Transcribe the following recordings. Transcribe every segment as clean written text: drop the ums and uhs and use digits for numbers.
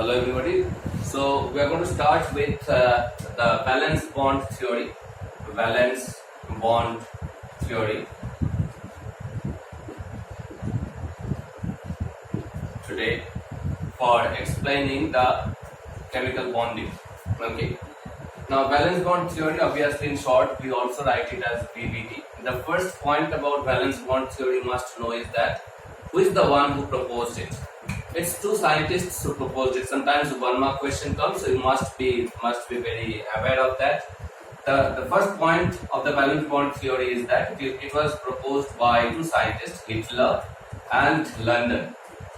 Hello everybody. So we are going to start with the valence bond theory. Valence bond theory today for explaining the chemical bonding. Okay. Now valence bond theory, obviously in short we also write it as VBT. The first point about valence bond theory you must know is that who is the one who proposed it. It's two scientists who proposed it. Sometimes one mark question comes, so you must be very aware of that. The first point of the valence bond theory is that it was proposed by two scientists, Hitler and London.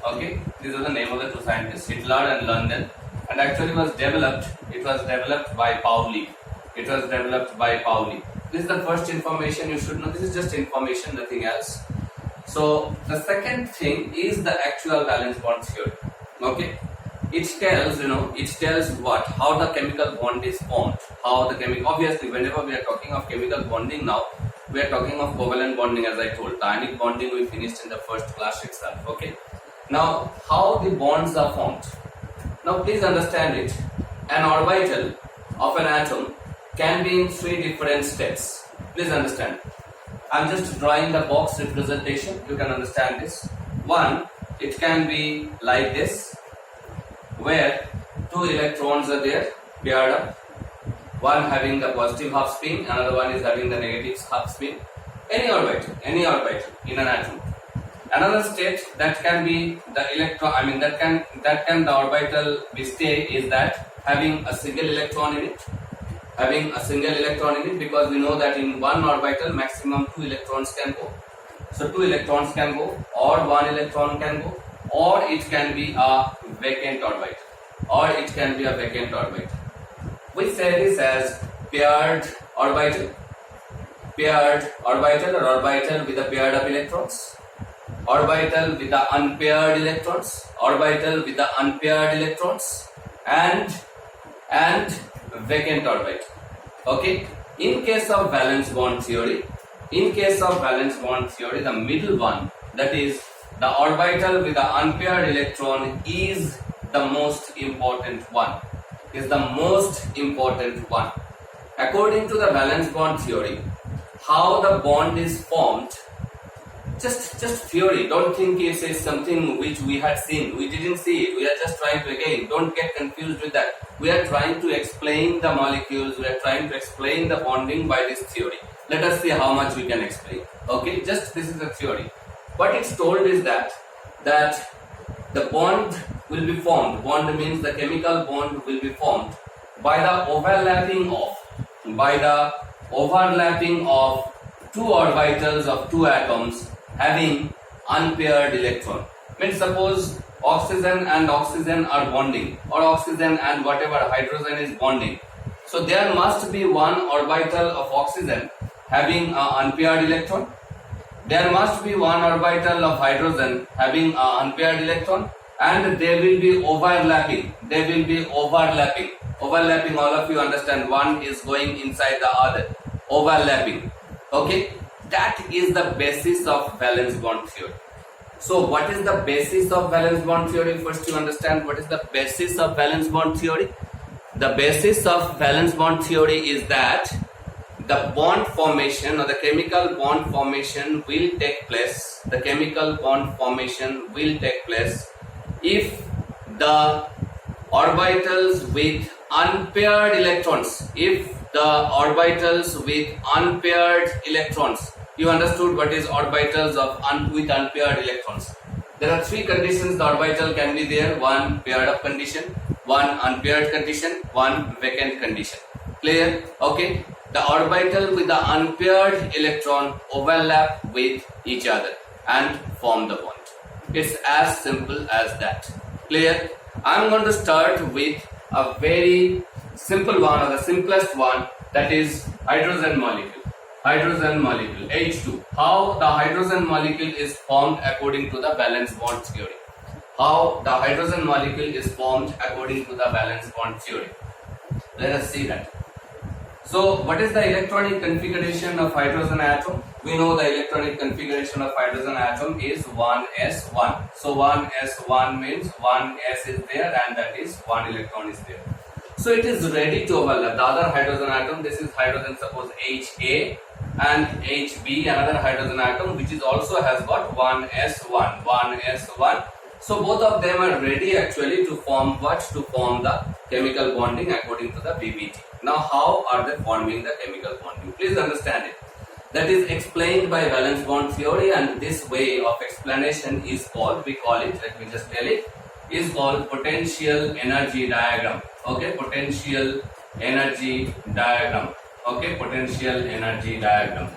Okay, these are the name of the two scientists, Hitler and London, and actually it was developed by Pauli. This is the first information you should know. This is just information, nothing else. So the second thing is the actual valence bond theory. Okay, it tells what, how the chemical bond is formed, obviously whenever we are talking of chemical bonding now, we are talking of covalent bonding. As I told, ionic bonding we finished in the first class itself. Okay, now how the bonds are formed. Now please understand it. An orbital of an atom can be in three different steps. Please understand. I'm just drawing the box representation. You can understand this. One, it can be like this, where two electrons are there, paired up. One having the positive half spin, another one is having the negative half spin. Any orbital in an atom. Another state that can be the electron. That can the orbital be stay is that having a single electron in it. Because we know that in one orbital maximum two electrons can go. So two electrons can go, or one electron can go, or it can be a vacant orbital. We say this as paired orbital or orbital with a paired up electrons, orbital with the unpaired electrons, and vacant orbital. Okay, in case of valence bond theory, the middle one, that is the orbital with the unpaired electron, is the most important one. According to the valence bond theory, how the bond is formed, just theory. Don't think it is something which we had seen. We didn't see it. We are just trying to, again, don't get confused with that. We are trying to explain the molecules. We are trying to explain the bonding by this theory. Let us see how much we can explain. Okay, just this is the theory. What it's told is that the bond will be formed. Bond means the chemical bond will be formed by the overlapping of two orbitals of two atoms having unpaired electron. Means suppose oxygen and oxygen are bonding, or oxygen and whatever hydrogen is bonding. So there must be one orbital of oxygen having an unpaired electron. There must be one orbital of hydrogen having an unpaired electron, and they will be overlapping. Overlapping, all of you understand, one is going inside the other. Overlapping. Okay, that is the basis of valence bond theory. So what is the basis of valence bond theory? First you understand what is the basis of valence bond theory. The basis of valence bond theory is that the bond formation or the chemical bond formation will take place. If the orbitals with unpaired electrons, you understood what is orbitals with unpaired electrons. There are three conditions the orbital can be there: one paired up condition, one unpaired condition, one vacant condition. Clear? Okay. The orbital with the unpaired electron overlap with each other and form the bond. It's as simple as that. Clear? I'm going to start with a very simple one, or the simplest one, that is hydrogen molecule, H2. How the hydrogen molecule is formed according to the valence bond theory. Let us see that. So what is the electronic configuration of hydrogen atom? We know the electronic configuration of hydrogen atom is 1s1. So 1s1 means 1s is there and that is 1 electron is there. So it is ready to overlap. The other hydrogen atom, this is hydrogen, suppose Ha and Hb, another hydrogen atom which is also has got 1s1. So both of them are ready actually to form what? To form the chemical bonding according to the BBT. Now how are they forming the chemical bonding? Please understand it. That is explained by valence bond theory, and this way of explanation is called, we call it, let me just tell it, is called potential energy diagram. Okay, potential energy diagram. Okay, potential energy diagram.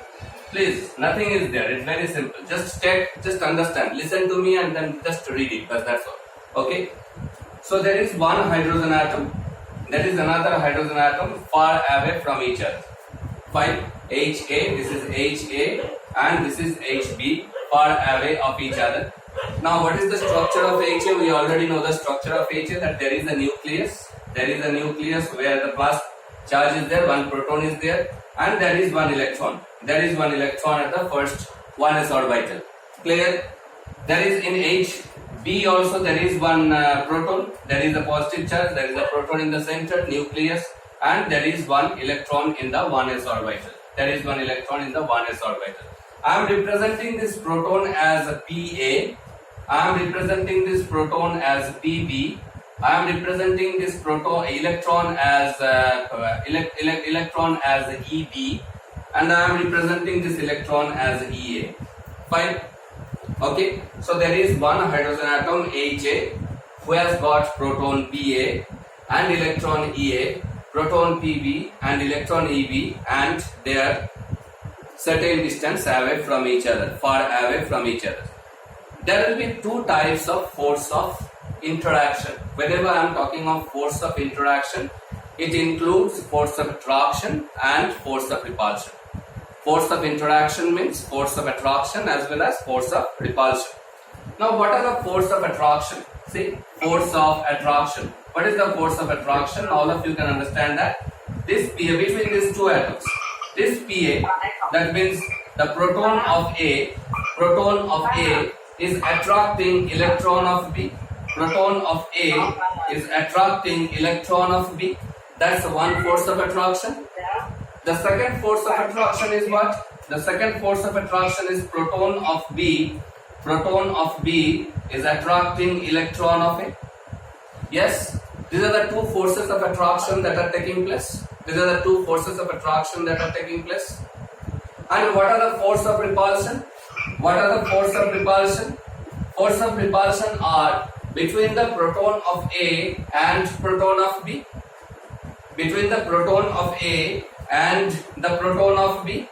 Please, nothing is there. It's very simple. Just take, just understand. Listen to me and then just read it. But that's all. Okay. So there is one hydrogen atom. There is another hydrogen atom far away from each other. Fine. Ha. This is Ha, and this is Hb. Far away of each other. Now, what is the structure of Ha? We already know the structure of Ha. That there is a nucleus. There is a nucleus where the plus charge is there. One proton is there, and there is one electron. There is one electron at the first 1s orbital. Clear? There is in Hb also there is one proton. There is a positive charge. There is a proton in the center, nucleus, and there is one electron in the 1s orbital. There is one electron in the 1s orbital. I am representing this proton as a Pa. I am representing this proton as Pb. I am representing this electron as electron as Eb. And I am representing this electron as Ea. Fine. Okay. So there is one hydrogen atom Ha who has got proton Pa and electron Ea, proton Pb and electron Eb, and they are certain distance away from each other, far away from each other. There will be two types of force of interaction. Whenever I am talking of force of interaction, it includes force of attraction and force of repulsion. Force of interaction means force of attraction as well as force of repulsion. Now, what are the force of attraction? See, force of attraction. What is the force of attraction? All of you can understand that. This Pa, between these two atoms, this Pa, that means the proton of A is attracting electron of B. Proton of A is attracting electron of B. That's one force of attraction. The second force of attraction is what? The second force of attraction is proton of B. Proton of B is attracting electron of A. Yes, these are the two forces of attraction that are taking place. These are the two forces of attraction that are taking place. And what are the force of repulsion? What are the force of repulsion? Force of repulsion are between the proton of A and proton of B. Between the proton of A and the proton of B,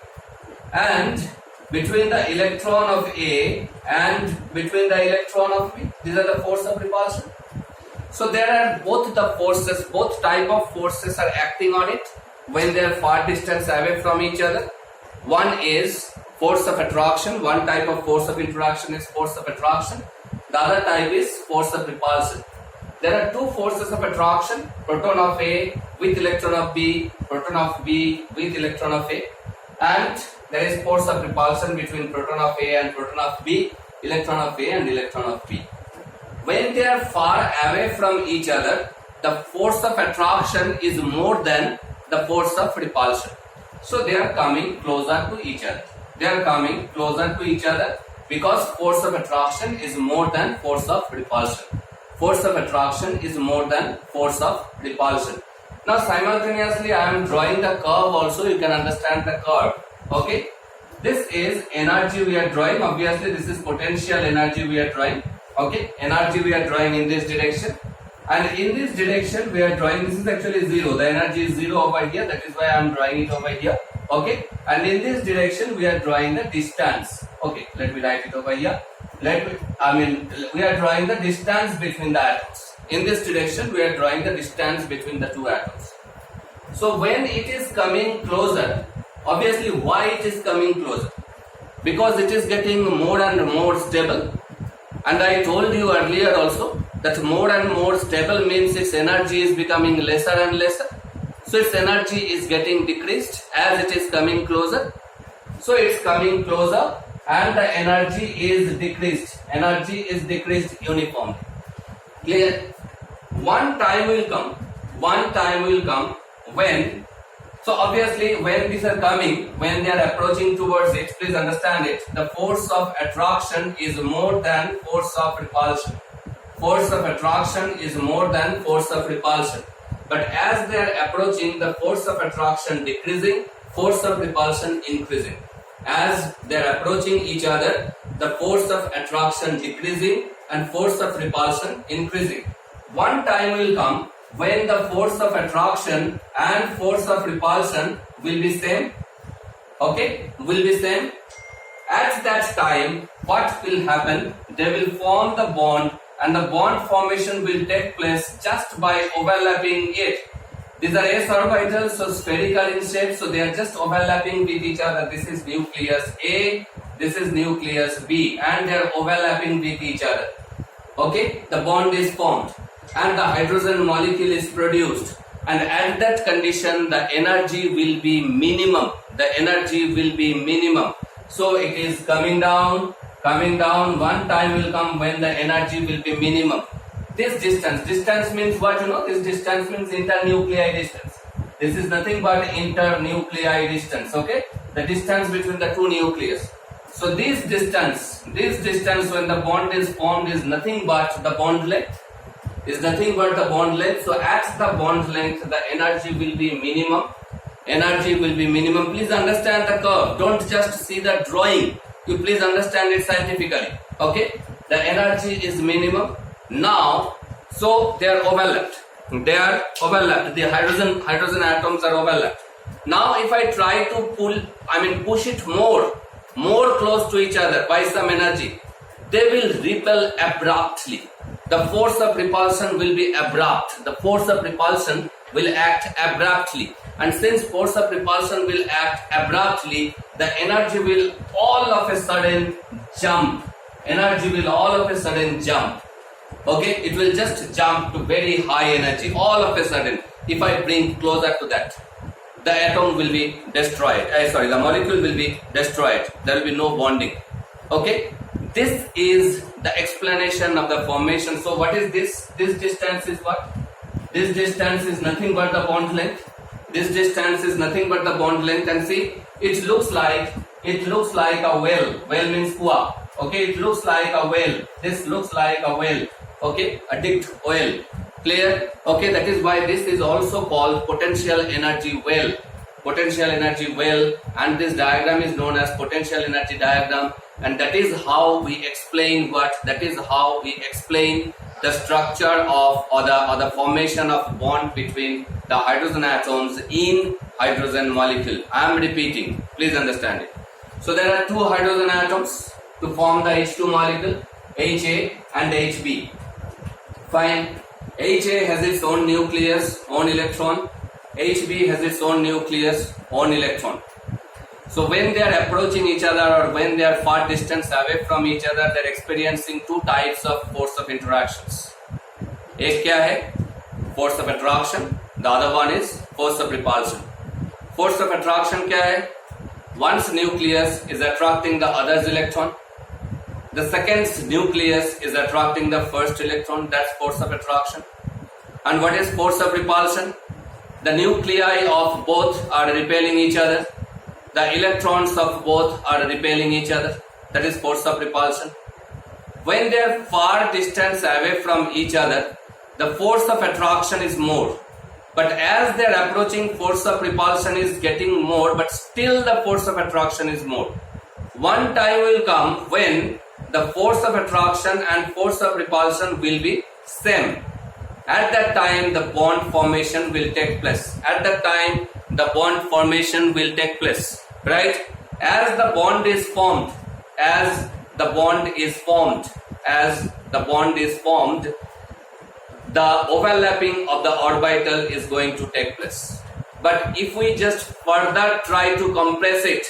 and between the electron of A and between the electron of B. These are the force of repulsion. So there are both the forces, both type of forces are acting on it when they are far distance away from each other. One is force of attraction. One type of force of interaction is force of attraction. The other type is force of repulsion. There are two forces of attraction, proton of A with electron of B, proton of B with electron of A, and there is force of repulsion between proton of A and proton of B, electron of A and electron of B. When they are far away from each other, the force of attraction is more than the force of repulsion. So they are coming closer to each other. They are coming closer to each other because force of attraction is more than force of repulsion. Force of attraction is more than force of repulsion. Now simultaneously I am drawing the curve also. You can understand the curve. Okay. This is energy we are drawing. Obviously this is potential energy we are drawing. Okay. Energy we are drawing in this direction. And in this direction we are drawing, this is actually 0. The energy is 0 over here. That is why I am drawing it over here. Okay. And in this direction we are drawing the distance. Okay. Let me write it over here. We are drawing the distance between the atoms. In this direction, we are drawing the distance between the two atoms. So when it is coming closer, obviously why it is coming closer? Because it is getting more and more stable. And I told you earlier also that more and more stable means its energy is becoming lesser and lesser. So its energy is getting decreased as it is coming closer. So it's coming closer and the energy is decreased. Energy is decreased uniformly. Clear? One time will come when, so obviously when these are coming, when they are approaching towards it, please understand it, the force of attraction is more than force of repulsion. Force of attraction is more than force of repulsion. But as they are approaching, the force of attraction decreasing, force of repulsion increasing. As they are approaching each other, the force of attraction decreasing and force of repulsion increasing. One time will come when the force of attraction and force of repulsion will be same. Okay, will be same. At that time, what will happen? They will form the bond, and the bond formation will take place just by overlapping it. These are s orbitals, so spherical in shape, so they are just overlapping with each other. This is nucleus A, this is nucleus B, and they are overlapping with each other. Okay, the bond is formed and the hydrogen molecule is produced, and at that condition the energy will be minimum. The energy will be minimum. So it is coming down. One time will come when the energy will be minimum. This distance means what? This distance means internuclei distance. This is nothing but internuclei distance. Okay, the distance between the two nucleus. So this distance when the bond is formed is nothing but the bond length. So at the bond length, the energy will be minimum. Please understand the curve. Don't just see the drawing. You please understand it scientifically. Okay, the energy is minimum. Now, so they are overlapped. The hydrogen atoms are overlapped. Now, if I try to push it more close to each other by some energy, they will repel abruptly. The force of repulsion will be abrupt. The force of repulsion will act abruptly. And since force of repulsion will act abruptly, the energy will all of a sudden jump. Okay, it will just jump to very high energy all of a sudden. If I bring closer to that, the atom will be destroyed. The molecule will be destroyed. There will be no bonding. Okay, this is the explanation of the formation. So what is this? This distance is what? This distance is nothing but the bond length. And see, it looks like a well. Well means kua. Okay, it looks like a well. This looks like a well. Okay, a dipped well. Clear? Okay, that is why this is also called potential energy well. And this diagram is known as potential energy diagram, and that is how we explain the structure of or the formation of bond between the hydrogen atoms in hydrogen molecule. I am repeating, please understand it. So there are two hydrogen atoms to form the H2 molecule, HA and HB. Fine. HA has its own nucleus, own electron. HB has its own nucleus, own electron. So when they are approaching each other or when they are far distance away from each other, they are experiencing two types of force of interactions. एक क्या है? Force of attraction. The other one is force of repulsion. Force of attraction क्या है? One's nucleus is attracting the other's electron. The second nucleus is attracting the first electron. That's force of attraction. And what is force of repulsion? The nuclei of both are repelling each other. The electrons of both are repelling each other. That is force of repulsion. When they are far distance away from each other, the force of attraction is more. But as they are approaching, force of repulsion is getting more, but still the force of attraction is more. One time will come when the force of attraction and force of repulsion will be same. At that time, the bond formation will take place. Right? As the bond is formed, the overlapping of the orbital is going to take place. But if we just further try to compress it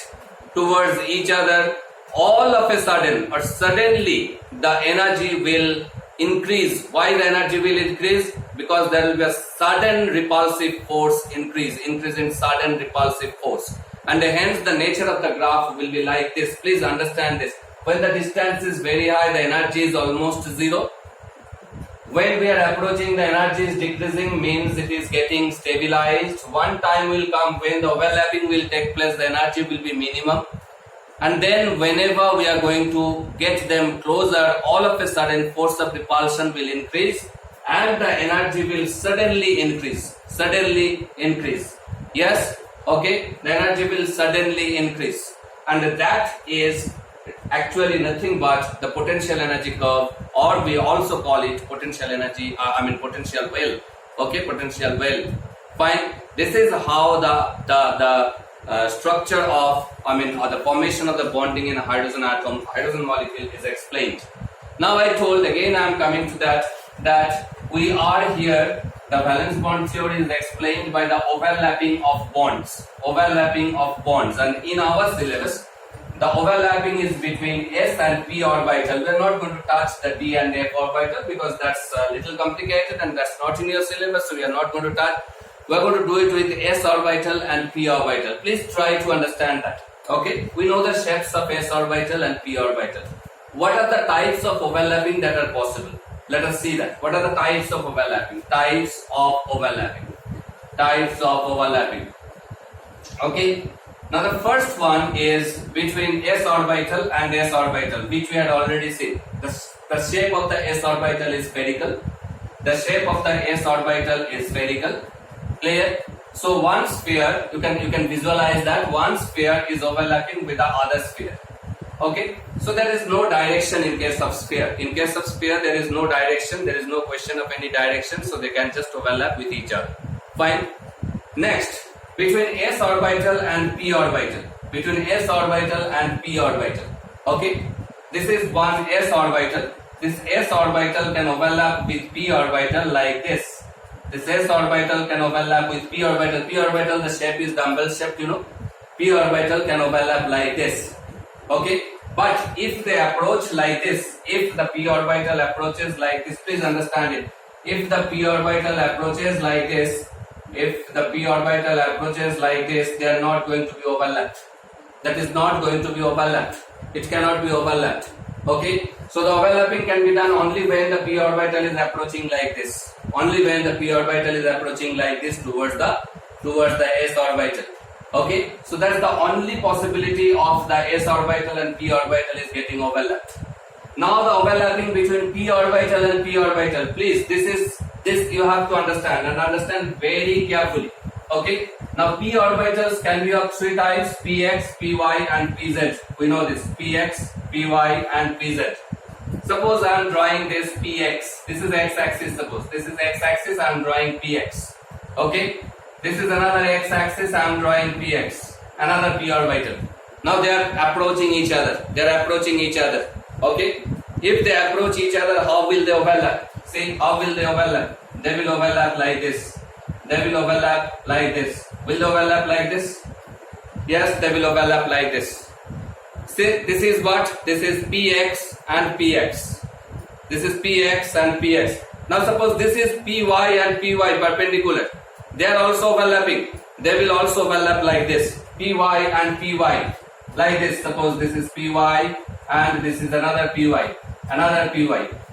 towards each other, all of a sudden or suddenly the energy will increase. Why the energy will increase? Because there will be a sudden repulsive force increase in sudden repulsive force. and hence the nature of the graph will be like this. Please understand this. When the distance is very high, the energy is almost zero. When we are approaching, the energy is decreasing, means it is getting stabilized. One time will come when the overlapping will take place, the energy will be minimum. And then whenever we are going to get them closer, all of a sudden force of repulsion will increase and the energy will suddenly increase. Yes, okay, the energy will suddenly increase. And that is actually nothing but the potential energy curve, or we also call it potential energy, potential well. Okay, potential well. Fine. This is how the structure of, or the formation of the bonding in a hydrogen atom, hydrogen molecule is explained. Now I told again, I am coming to that we are here, the valence bond theory is explained by the overlapping of bonds. And in our syllabus, the overlapping is between s and p orbital. We are not going to touch the d and f orbital because that's a little complicated and that's not in your syllabus, so we are not going to touch. We are going to do it with s orbital and p orbital. Please try to understand that. Okay, we know the shapes of s orbital and p orbital. What are the types of overlapping that are possible? Let us see that. What are the types of overlapping? Types of overlapping. Okay. Now the first one is between s orbital and s orbital, which we had already seen. The shape of the s orbital is spherical. Clear? So one sphere, you can visualize that one sphere is overlapping with the other sphere. Okay, so there is no direction in case of sphere. In case of sphere, there is no direction, there is no question of any direction, so they can just overlap with each other. Fine. Next, between s orbital and p orbital. Okay, this is one s orbital. This s orbital can overlap with p orbital like this. This s orbital can overlap with p orbital. P orbital, the shape is dumbbell shaped, you know. P orbital can overlap like this. Okay, but if they approach like this, if the p orbital approaches like this, please understand it. If the p orbital approaches like this, they are not going to be overlapped. That is not going to be overlapped. It cannot be overlapped. Okay, so the overlapping can be done only when the p orbital is approaching like this. Towards the s orbital. Okay, so that's the only possibility of the s orbital and p orbital is getting overlapped. Now the overlapping between p orbital and p orbital, please, this you have to understand and understand very carefully. Okay, now p orbitals can be of three types: px, py and pz. We know this: px, py and pz. Suppose I am drawing this px. This is x-axis. Suppose this is x-axis. I am drawing px. Okay, this is another x-axis. I am drawing px. Another p orbital. Now they are approaching each other. Okay, if they approach each other, how will they overlap? See, how will they overlap? They will overlap like this. Will they overlap like this? Yes, they will overlap like this. See, this is what? This is px and px. Now suppose this is py and py perpendicular. They are also overlapping. They will also overlap like this. Py and py. Like this. Suppose this is py and this is another py.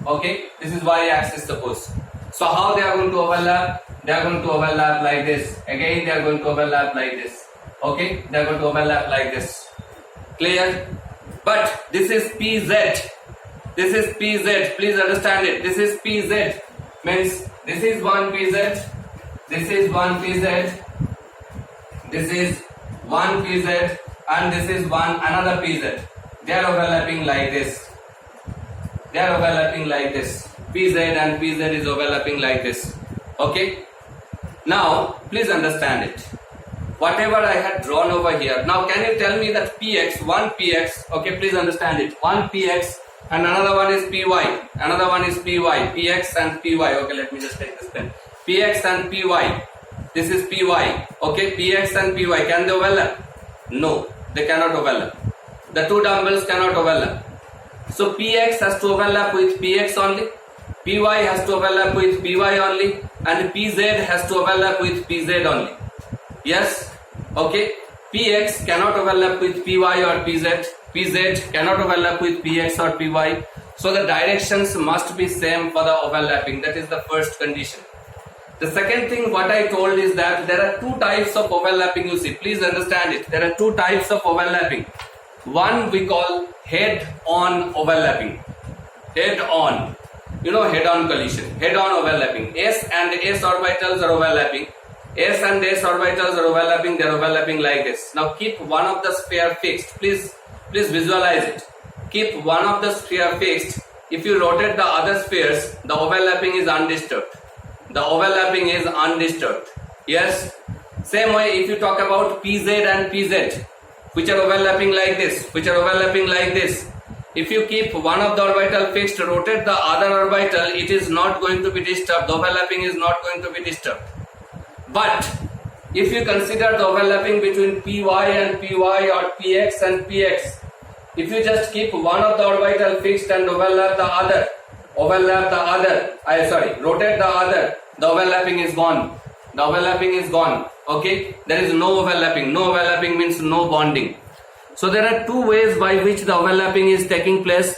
Okay, this is y-axis. Suppose. So how they are going to overlap? They are going to overlap like this. Again, they are going to overlap like this. Okay, they are going to overlap like this. Clear? But this is pz. Please understand it. This is pz. Means this is one pz. This is one pz. And this is another pz. They are overlapping like this. PZ and PZ is overlapping like this. Okay. Now, please understand it. Whatever I had drawn over here. Now, can you tell me that PX, one PX, okay, please understand it. One PX and another one is PY. PX and PY. Okay, let me just take this pen. PX and PY. This is PY. Okay, PX and PY. Can they overlap? No, they cannot overlap. The two dumbbells cannot overlap. So PX has to overlap with PX only. PY has to overlap with PY only, and PZ has to overlap with PZ only. Yes, okay. Px cannot overlap with Py or Pz. Pz cannot overlap with Px or Py. So the directions must be same for the overlapping. That is the first condition. The second thing what I told is that there are two types of overlapping you see. Please understand it. There are two types of overlapping. One we call head-on overlapping. Head-on. You know, head-on collision. Head-on overlapping. S and S orbitals are overlapping. S and S orbitals are overlapping. They are overlapping like this. Now keep one of the sphere fixed. Please visualize it. Keep one of the sphere fixed. If you rotate the other spheres, the overlapping is undisturbed. The overlapping is undisturbed. Yes. Same way, if you talk about Pz and Pz, which are overlapping like this, which are overlapping like this. If you keep one of the orbital fixed, rotate the other orbital, it is not going to be disturbed. The overlapping is not going to be disturbed. But if you consider the overlapping between Py and Py or Px and Px, if you just keep one of the orbital fixed and rotate the other, the overlapping is gone. The overlapping is gone. Okay, there is no overlapping. No overlapping means no bonding. So there are two ways by which the overlapping is taking place.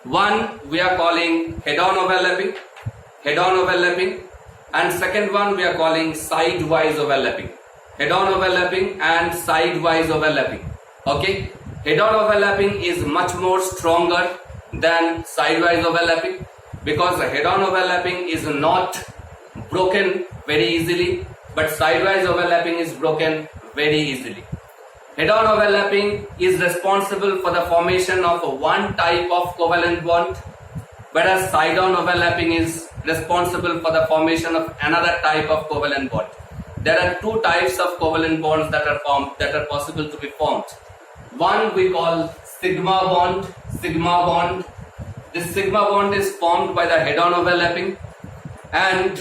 One we are calling head-on overlapping, and second one we are calling sidewise overlapping. Head-on overlapping and sidewise overlapping. Okay, head-on overlapping is much more stronger than sidewise overlapping, because head-on overlapping is not broken very easily, but sidewise overlapping is broken very easily. Head-on overlapping is responsible for the formation of one type of covalent bond, whereas side-on overlapping is responsible for the formation of another type of covalent bond. There are two types of covalent bonds that are possible to be formed. One we call sigma bond. This sigma bond is formed by the head-on overlapping, and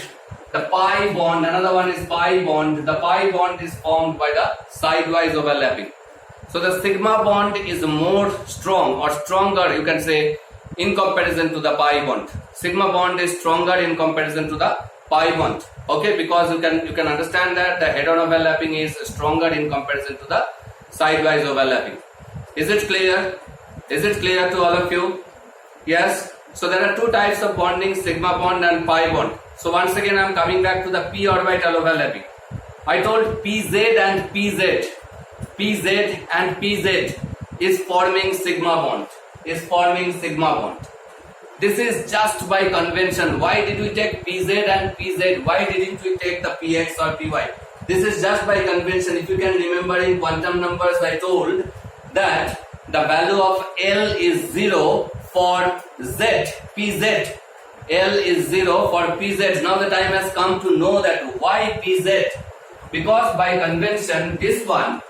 the pi bond, another one is pi bond. The pi bond is formed by the sidewise overlapping. So the sigma bond is more strong or stronger, you can say, in comparison to the pi bond. Sigma bond is stronger in comparison to the pi bond. Okay, because you can understand that the head-on overlapping is stronger in comparison to the sidewise overlapping. Is it clear? Is it clear to all of you? Yes. So there are two types of bonding, sigma bond and pi bond. So once again I am coming back to the p orbital overlapping. I told Pz and Pz is forming sigma bond. This is just by convention. Why did we take Pz and Pz? Why didn't we take the Px or Py? This is just by convention. If you can remember, in quantum numbers I told that the value of L is 0 for Z, Pz. L is 0 for Pz. Now the time has come to know that why Pz? Because by convention this one